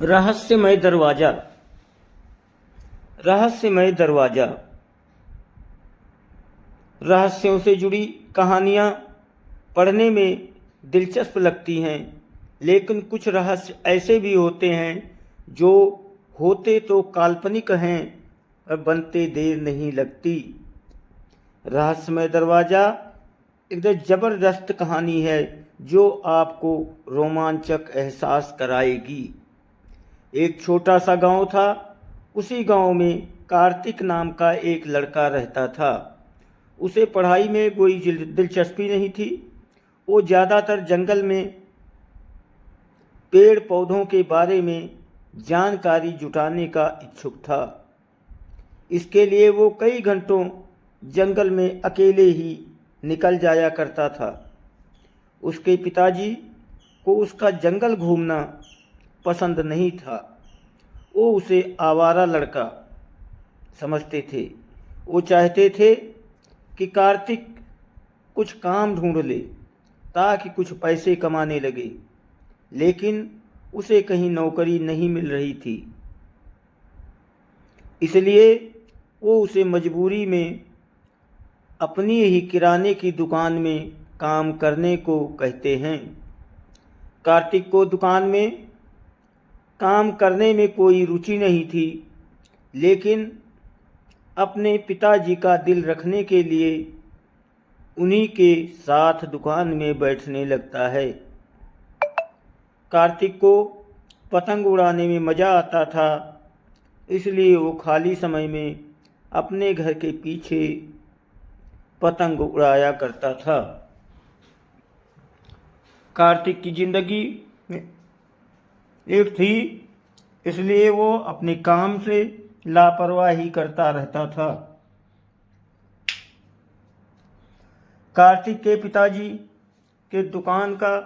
रहस्यमय दरवाज़ा। रहस्यमय दरवाज़ा। रहस्यों से जुड़ी कहानियाँ पढ़ने में दिलचस्प लगती हैं, लेकिन कुछ रहस्य ऐसे भी होते हैं जो होते तो काल्पनिक हैं और बनते देर नहीं लगती। रहस्यमय दरवाज़ा एक ज़बरदस्त कहानी है जो आपको रोमांचक एहसास कराएगी। एक छोटा सा गांव था। उसी गांव में कार्तिक नाम का एक लड़का रहता था। उसे पढ़ाई में कोई दिलचस्पी नहीं थी। वो ज़्यादातर जंगल में पेड़ पौधों के बारे में जानकारी जुटाने का इच्छुक था। इसके लिए वो कई घंटों जंगल में अकेले ही निकल जाया करता था। उसके पिताजी को उसका जंगल घूमना पसंद नहीं था। वो उसे आवारा लड़का समझते थे। वो चाहते थे कि कार्तिक कुछ काम ढूंढ ले ताकि कुछ पैसे कमाने लगे, लेकिन उसे कहीं नौकरी नहीं मिल रही थी। इसलिए वो उसे मजबूरी में अपनी ही किराने की दुकान में काम करने को कहते हैं। कार्तिक को दुकान में काम करने में कोई रुचि नहीं थी, लेकिन अपने पिताजी का दिल रखने के लिए उन्हीं के साथ दुकान में बैठने लगता है। कार्तिक को पतंग उड़ाने में मज़ा आता था, इसलिए वो खाली समय में अपने घर के पीछे पतंग उड़ाया करता था। कार्तिक की ज़िंदगी एक थी, इसलिए वो अपने काम से लापरवाही करता रहता था। कार्तिक के पिताजी के दुकान का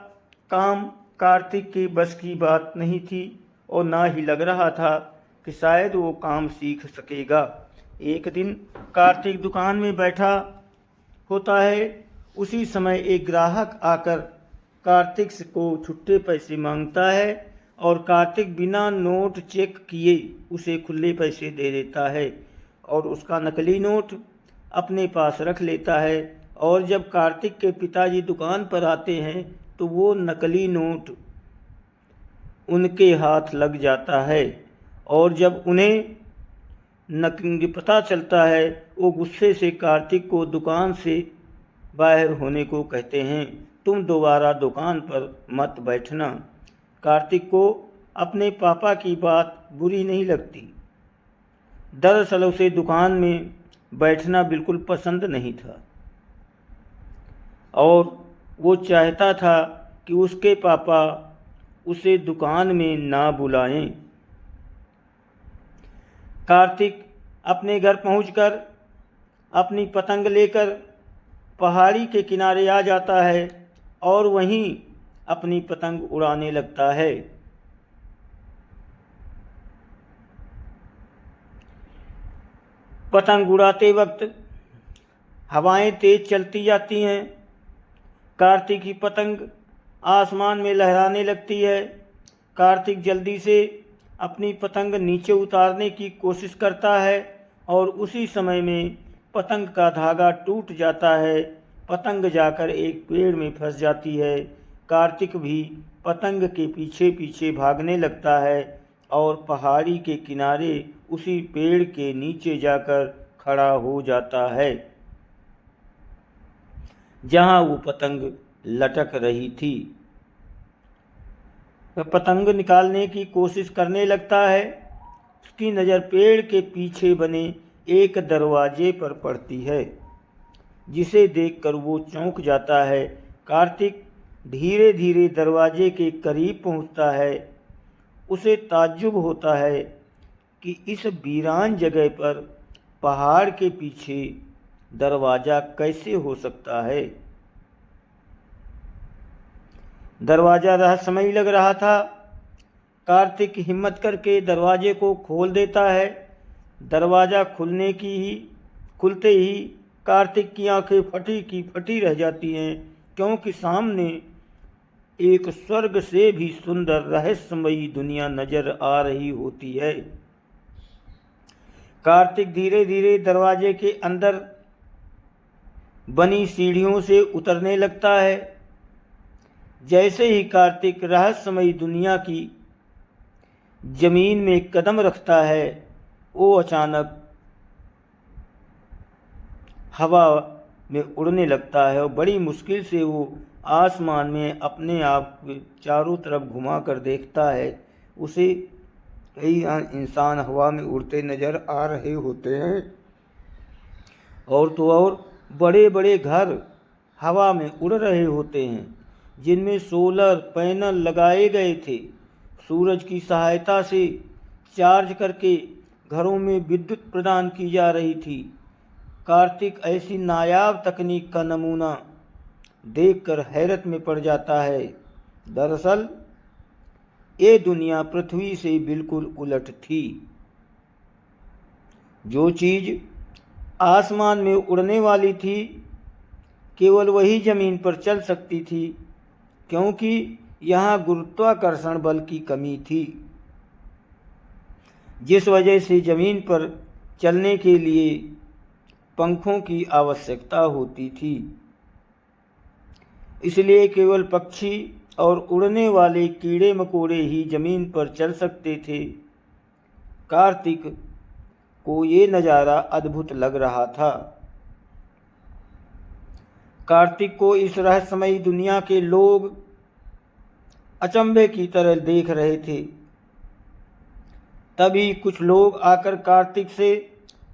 काम कार्तिक के बस की बात नहीं थी और ना ही लग रहा था कि शायद वो काम सीख सकेगा। एक दिन कार्तिक दुकान में बैठा होता है। उसी समय एक ग्राहक आकर कार्तिक को छुट्टे पैसे मांगता है और कार्तिक बिना नोट चेक किए उसे खुले पैसे दे देता है और उसका नकली नोट अपने पास रख लेता है। और जब कार्तिक के पिताजी दुकान पर आते हैं तो वो नकली नोट उनके हाथ लग जाता है और जब उन्हें नकली पता चलता है, वो गुस्से से कार्तिक को दुकान से बाहर होने को कहते हैं। तुम दोबारा दुकान पर मत बैठना। कार्तिक को अपने पापा की बात बुरी नहीं लगती। दरअसल उसे दुकान में बैठना बिल्कुल पसंद नहीं था और वो चाहता था कि उसके पापा उसे दुकान में ना बुलाएं। कार्तिक अपने घर पहुंचकर अपनी पतंग लेकर पहाड़ी के किनारे आ जाता है और वहीं अपनी पतंग उड़ाने लगता है। पतंग उड़ाते वक्त हवाएं तेज चलती जाती हैं। कार्तिक की पतंग आसमान में लहराने लगती है। कार्तिक जल्दी से अपनी पतंग नीचे उतारने की कोशिश करता है और उसी समय में पतंग का धागा टूट जाता है। पतंग जाकर एक पेड़ में फंस जाती है। कार्तिक भी पतंग के पीछे पीछे भागने लगता है और पहाड़ी के किनारे उसी पेड़ के नीचे जाकर खड़ा हो जाता है जहां वो पतंग लटक रही थी। वह पतंग निकालने की कोशिश करने लगता है। उसकी नज़र पेड़ के पीछे बने एक दरवाजे पर पड़ती है, जिसे देखकर वो चौंक जाता है। कार्तिक धीरे धीरे दरवाजे के करीब पहुंचता है। उसे ताज्जुब होता है कि इस वीरान जगह पर पहाड़ के पीछे दरवाज़ा कैसे हो सकता है। दरवाज़ा रहस्यमय लग रहा था। कार्तिक हिम्मत करके दरवाजे को खोल देता है। दरवाज़ा खुलते ही कार्तिक की आंखें फटी की फटी रह जाती हैं, क्योंकि सामने एक स्वर्ग से भी सुंदर रहस्यमयी दुनिया नजर आ रही होती है। कार्तिक धीरे धीरे दरवाजे के अंदर बनी सीढ़ियों से उतरने लगता है। जैसे ही कार्तिक रहस्यमयी दुनिया की जमीन में कदम रखता है, वो अचानक हवा में उड़ने लगता है और बड़ी मुश्किल से वो आसमान में अपने आप चारों तरफ घुमा कर देखता है। उसे कई इंसान हवा में उड़ते नज़र आ रहे होते हैं, और तो और बड़े बड़े घर हवा में उड़ रहे होते हैं, जिनमें सोलर पैनल लगाए गए थे। सूरज की सहायता से चार्ज करके घरों में विद्युत प्रदान की जा रही थी। कार्तिक ऐसी नायाब तकनीक का नमूना देखकर हैरत में पड़ जाता है। दरअसल ये दुनिया पृथ्वी से बिल्कुल उलट थी। जो चीज़ आसमान में उड़ने वाली थी, केवल वही ज़मीन पर चल सकती थी, क्योंकि यहाँ गुरुत्वाकर्षण बल की कमी थी, जिस वजह से ज़मीन पर चलने के लिए पंखों की आवश्यकता होती थी। इसलिए केवल पक्षी और उड़ने वाले कीड़े मकोड़े ही ज़मीन पर चल सकते थे। कार्तिक को ये नज़ारा अद्भुत लग रहा था। कार्तिक को इस रहस्यमयी दुनिया के लोग अचंभे की तरह देख रहे थे। तभी कुछ लोग आकर कार्तिक से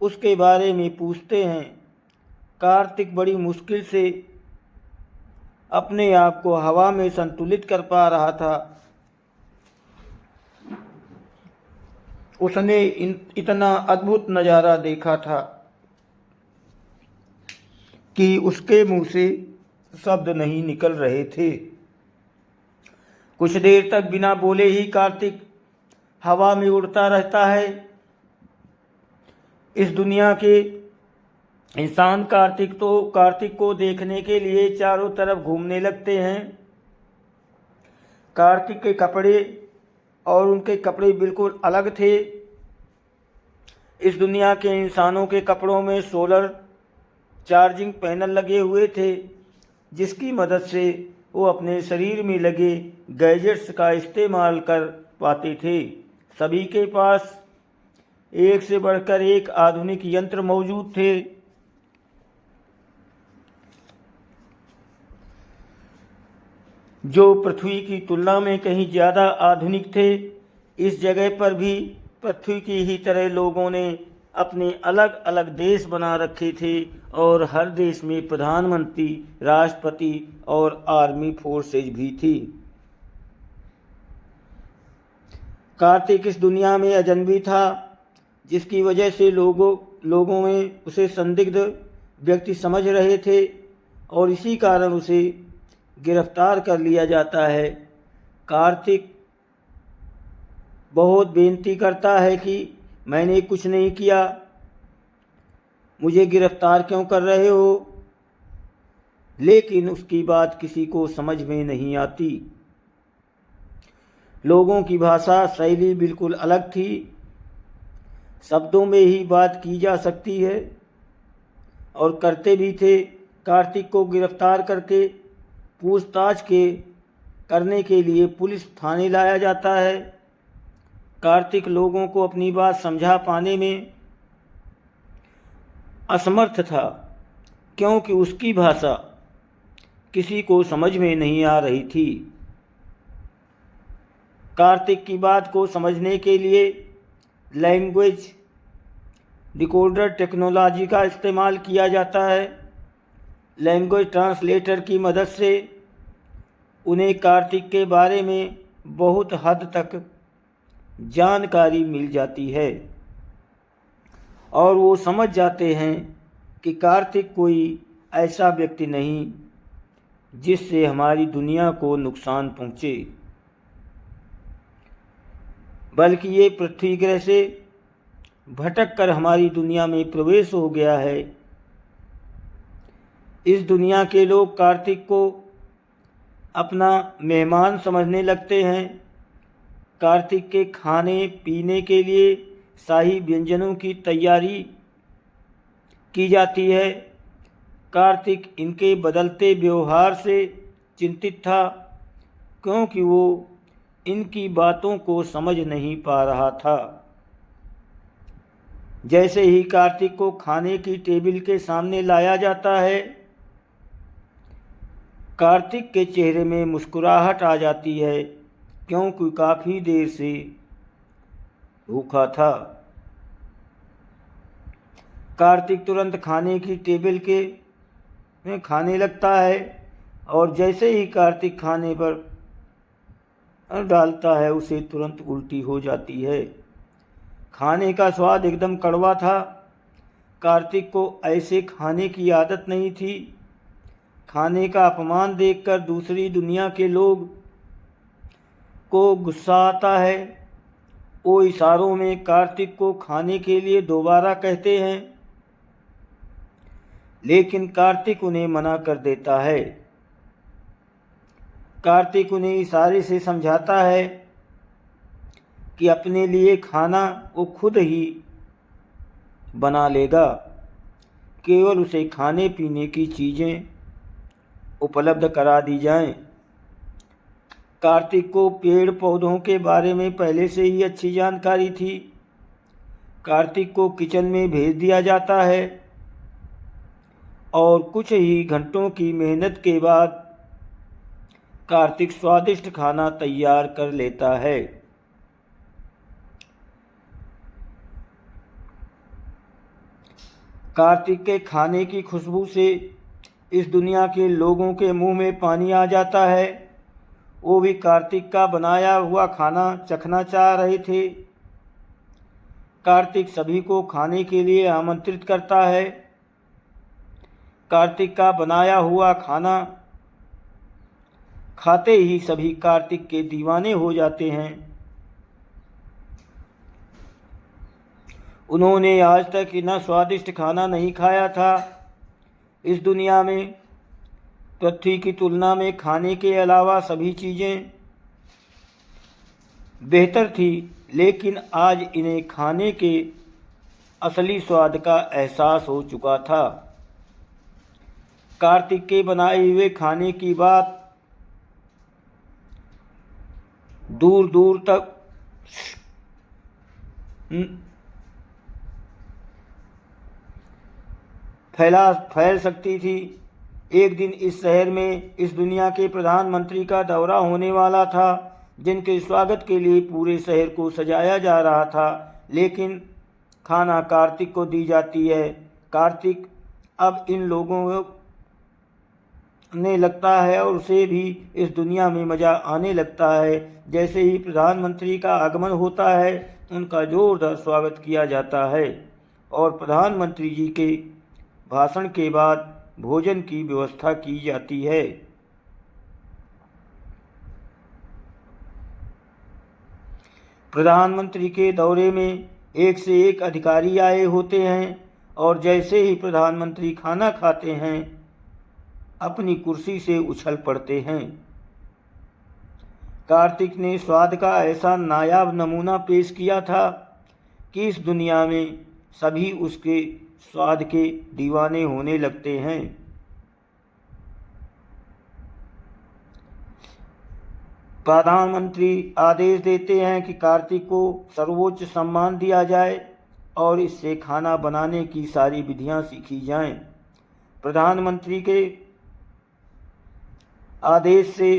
उसके बारे में पूछते हैं। कार्तिक बड़ी मुश्किल से अपने आप को हवा में संतुलित कर पा रहा था। उसने इतना अद्भुत नज़ारा देखा था कि उसके मुंह से शब्द नहीं निकल रहे थे। कुछ देर तक बिना बोले ही कार्तिक हवा में उड़ता रहता है। इस दुनिया के इंसान कार्तिक को देखने के लिए चारों तरफ घूमने लगते हैं। कार्तिक के कपड़े और उनके कपड़े बिल्कुल अलग थे। इस दुनिया के इंसानों के कपड़ों में सोलर चार्जिंग पैनल लगे हुए थे, जिसकी मदद से वो अपने शरीर में लगे गैजेट्स का इस्तेमाल कर पाते थे। सभी के पास एक से बढ़कर एक आधुनिक यंत्र मौजूद थे। जो पृथ्वी की तुलना में कहीं ज़्यादा आधुनिक थे। इस जगह पर भी पृथ्वी की ही तरह लोगों ने अपने अलग अलग देश बना रखे थे, और हर देश में प्रधानमंत्री, राष्ट्रपति और आर्मी फोर्सेज भी थी। कार्तिक इस दुनिया में अजनबी था, जिसकी वजह से लोगों में उसे संदिग्ध व्यक्ति समझ रहे थे, और इसी कारण उसे गिरफ्तार कर लिया जाता है। कार्तिक बहुत बेनती करता है कि मैंने कुछ नहीं किया, मुझे गिरफ्तार क्यों कर रहे हो, लेकिन उसकी बात किसी को समझ में नहीं आती। लोगों की भाषा शैली बिल्कुल अलग थी। शब्दों में ही बात की जा सकती है, और करते भी थे। कार्तिक को गिरफ्तार करके पूछताछ करने के लिए पुलिस थाने लाया जाता है। कार्तिक लोगों को अपनी बात समझा पाने में असमर्थ था, क्योंकि उसकी भाषा किसी को समझ में नहीं आ रही थी। कार्तिक की बात को समझने के लिए लैंग्वेज डिकोडर टेक्नोलॉजी का इस्तेमाल किया जाता है। लैंग्वेज ट्रांसलेटर की मदद से उन्हें कार्तिक के बारे में बहुत हद तक जानकारी मिल जाती है, और वो समझ जाते हैं कि कार्तिक कोई ऐसा व्यक्ति नहीं जिससे हमारी दुनिया को नुकसान पहुँचे, बल्कि ये पृथ्वी ग्रह से भटक कर हमारी दुनिया में प्रवेश हो गया है। इस दुनिया के लोग कार्तिक को अपना मेहमान समझने लगते हैं। कार्तिक के खाने पीने के लिए शाही व्यंजनों की तैयारी की जाती है। कार्तिक इनके बदलते व्यवहार से चिंतित था, क्योंकि वो इनकी बातों को समझ नहीं पा रहा था। जैसे ही कार्तिक को खाने की टेबल के सामने लाया जाता है, कार्तिक के चेहरे में मुस्कुराहट आ जाती है, क्योंकि काफ़ी देर से भूखा था। कार्तिक तुरंत खाने की टेबल के में खाने लगता है, और जैसे ही कार्तिक खाने पर डालता है, उसे तुरंत उल्टी हो जाती है। खाने का स्वाद एकदम कड़वा था। कार्तिक को ऐसे खाने की आदत नहीं थी। खाने का अपमान देखकर दूसरी दुनिया के लोग को गुस्सा आता है। वो इशारों में कार्तिक को खाने के लिए दोबारा कहते हैं, लेकिन कार्तिक उन्हें मना कर देता है। कार्तिक उन्हें इशारे से समझाता है कि अपने लिए खाना वो खुद ही बना लेगा, केवल उसे खाने पीने की चीज़ें उपलब्ध करा दी जाएं। कार्तिक को पेड़ पौधों के बारे में पहले से ही अच्छी जानकारी थी। कार्तिक को किचन में भेज दिया जाता है, और कुछ ही घंटों की मेहनत के बाद कार्तिक स्वादिष्ट खाना तैयार कर लेता है। कार्तिक के खाने की खुशबू से इस दुनिया के लोगों के मुंह में पानी आ जाता है। वो भी कार्तिक का बनाया हुआ खाना चखना चाह रहे थे। कार्तिक सभी को खाने के लिए आमंत्रित करता है। कार्तिक का बनाया हुआ खाना खाते ही सभी कार्तिक के दीवाने हो जाते हैं। उन्होंने आज तक इतना स्वादिष्ट खाना नहीं खाया था। इस दुनिया में पृथ्वी की तुलना में खाने के अलावा सभी चीज़ें बेहतर थी, लेकिन आज इन्हें खाने के असली स्वाद का एहसास हो चुका था। कार्तिक के बनाए हुए खाने की बात दूर दूर तक फैल सकती थी। एक दिन इस शहर में इस दुनिया के प्रधानमंत्री का दौरा होने वाला था, जिनके स्वागत के लिए पूरे शहर को सजाया जा रहा था, लेकिन खाना कार्तिक को दी जाती है। कार्तिक अब इन लोगों ने लगता है, और उसे भी इस दुनिया में मज़ा आने लगता है। जैसे ही प्रधानमंत्री का आगमन होता है, उनका जोरदार स्वागत किया जाता है, और प्रधानमंत्री जी के भाषण के बाद भोजन की व्यवस्था की जाती है। प्रधानमंत्री के दौरे में एक से एक अधिकारी आए होते हैं, और जैसे ही प्रधानमंत्री खाना खाते हैं, अपनी कुर्सी से उछल पड़ते हैं। कार्तिक ने स्वाद का ऐसा नायाब नमूना पेश किया था कि इस दुनिया में सभी उसके स्वाद के दीवाने होने लगते हैं। प्रधानमंत्री आदेश देते हैं कि कार्तिक को सर्वोच्च सम्मान दिया जाए और इससे खाना बनाने की सारी विधियां सीखी जाएं। प्रधानमंत्री के आदेश से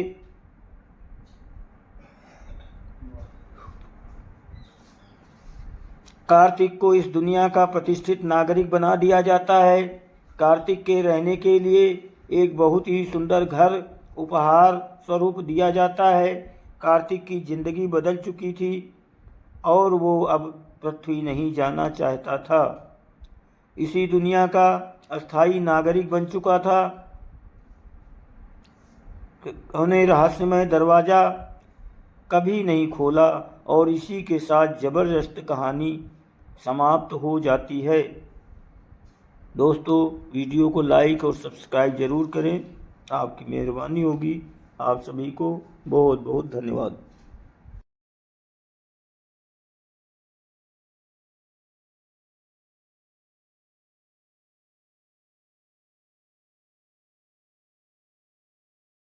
कार्तिक को इस दुनिया का प्रतिष्ठित नागरिक बना दिया जाता है। कार्तिक के रहने के लिए एक बहुत ही सुंदर घर उपहार स्वरूप दिया जाता है। कार्तिक की जिंदगी बदल चुकी थी, और वो अब पृथ्वी नहीं जाना चाहता था। इसी दुनिया का अस्थायी नागरिक बन चुका था। उन्हें रहस्यमय दरवाज़ा कभी नहीं खोला, और इसी के साथ ज़बरदस्त कहानी समाप्त हो जाती है। दोस्तों, वीडियो को लाइक और सब्सक्राइब ज़रूर करें, आपकी मेहरबानी होगी। आप सभी को बहुत बहुत धन्यवाद।